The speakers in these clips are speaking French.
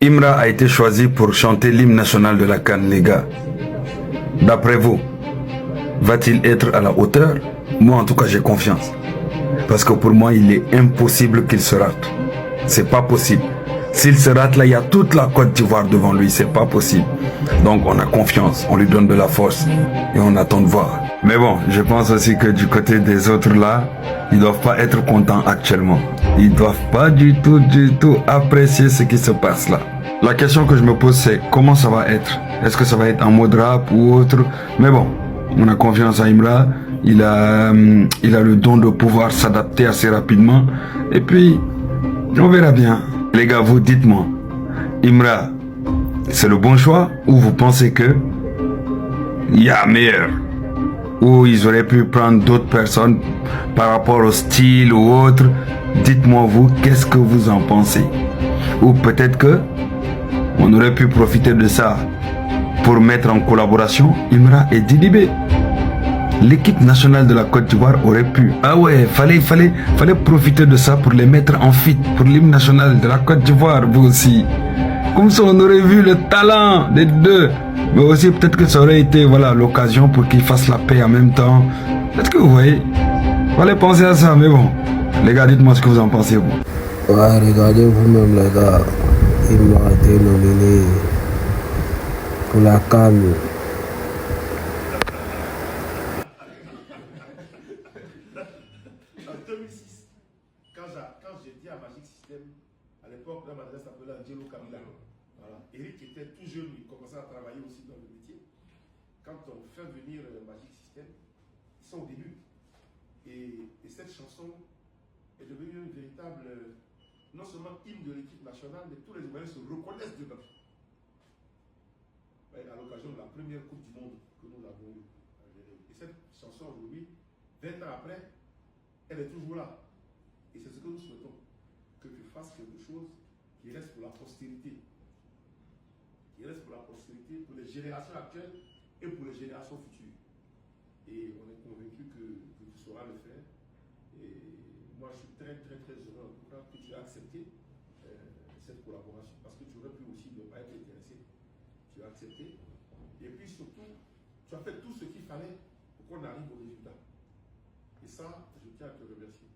Imra a été choisi pour chanter l'hymne national de la CAN, les gars. D'après vous, va-t-il être à la hauteur? Moi, en tout cas, j'ai confiance. Parce que pour moi, il est impossible qu'il se rate. C'est pas possible. S'il se rate, là, il y a toute la Côte d'Ivoire devant lui. C'est pas possible. Donc, on a confiance. On lui donne de la force. Et on attend de voir. Mais bon, je pense aussi que du côté des autres, là, ils doivent pas être contents actuellement. Ils doivent pas du tout apprécier ce qui se passe là. La question que je me pose, c'est comment ça va être? Est-ce que ça va être en mode rap ou autre? Mais bon, on a confiance à Imra. Il a le don de pouvoir s'adapter assez rapidement. Et puis, on verra bien. Les gars, vous dites-moi, Imra, c'est le bon choix ou vous pensez que il y a meilleur? Ou ils auraient pu prendre d'autres personnes par rapport au style ou autre? Dites-moi vous, qu'est-ce que vous en pensez? Ou peut-être que on aurait pu profiter de ça pour mettre en collaboration Imra et Didibé. L'équipe nationale de la Côte d'Ivoire aurait pu. Ah ouais, fallait profiter de ça pour les mettre en feat pour l'hymne national de la Côte d'Ivoire, vous aussi. Comme ça, on aurait vu le talent des deux. Mais aussi, peut-être que ça aurait été voilà, l'occasion pour qu'ils fassent la paix en même temps. Est-ce que vous voyez? Fallait penser à ça, mais bon. Les gars, dites-moi ce que vous en pensez, vous. Ouais, regardez vous-même, les gars. Il m'a été nominé pour la CAN. En 2006, quand j'ai dit à Magic System, à l'époque, là, m'adresse s'appelait Angelo Kabila. Voilà. Eric était tout jeune, il commençait à travailler aussi dans le métier. Quand on fait venir Magic System, ils sont au début. Et cette chanson est devenue une véritable, non seulement hymne de l'équipe nationale, mais tous les Ivoiriens se reconnaissent dedans. À l'occasion de la première Coupe du Monde que nous avons eue. Et cette chanson aujourd'hui, 20 ans après, elle est toujours là. Et c'est ce que nous souhaitons, que tu fasses quelque chose qui reste pour la postérité. Qui reste pour la postérité, pour les générations actuelles et pour les générations futures. Et on est convaincu que tu sauras le faire. Et moi, je suis très heureux en tout cas que tu aies accepté cette collaboration. Parce que tu aurais pu aussi ne pas être intéressé. Tu as accepté. Et puis surtout, tu as fait tout ce qu'il fallait pour qu'on arrive au résultat. Et ça, je tiens à te remercier.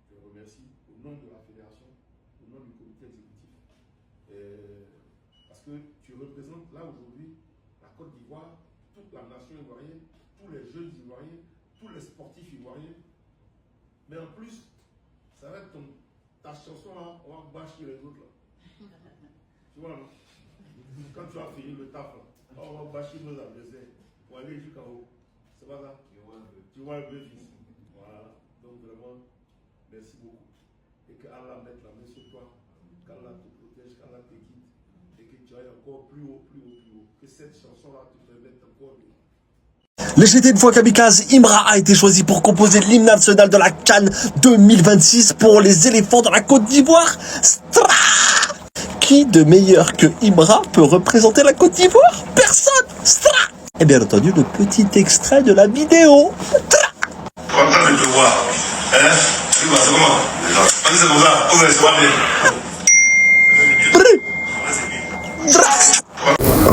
Je te remercie au nom de la fédération, au nom du comité exécutif. Parce que tu représentes là aujourd'hui la Côte d'Ivoire, toute la nation ivoirienne, tous les jeunes Ivoiriens, tous les sportifs ivoiriens. Mais en plus, ça va être ta chanson là, on va bâcher les autres là. Tu vois, non? Quand tu as fini le taf là, on va bâcher nos adversaires pour aller jusqu'en haut. C'est pas ça? Tu vois un peu fils. Voilà. Donc vraiment, merci beaucoup. Et que Allah mette la main sur toi, qu'Allah te protège, qu'Allah te guide. Et que tu ailles encore plus haut. Que cette chanson-là te permette encore de... Les GT une fois kamikaze, Imra a été choisi pour composer l'hymne national de la CAN 2026 pour les éléphants de la Côte d'Ivoire. Stra! Qui de meilleur que Imra peut représenter la Côte d'Ivoire? Personne! Stra! Et bien entendu, le petit extrait de la vidéo. Tra! Content de te voir. Hein? Tu vois, c'est comment? C'est pour ça. On se voit bien.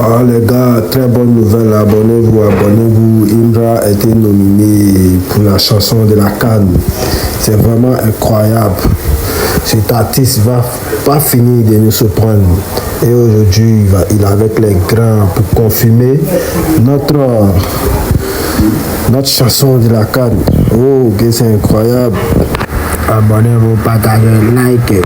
Ah les gars, très bonne nouvelle, abonnez-vous. Imra a été nominé pour la chanson de la CAN. C'est vraiment incroyable. Cet artiste va pas finir de nous surprendre. Et aujourd'hui, il est avec les grands pour confirmer notre chanson de la CAN. Oh, c'est incroyable. Abonnez-vous, partagez, likez.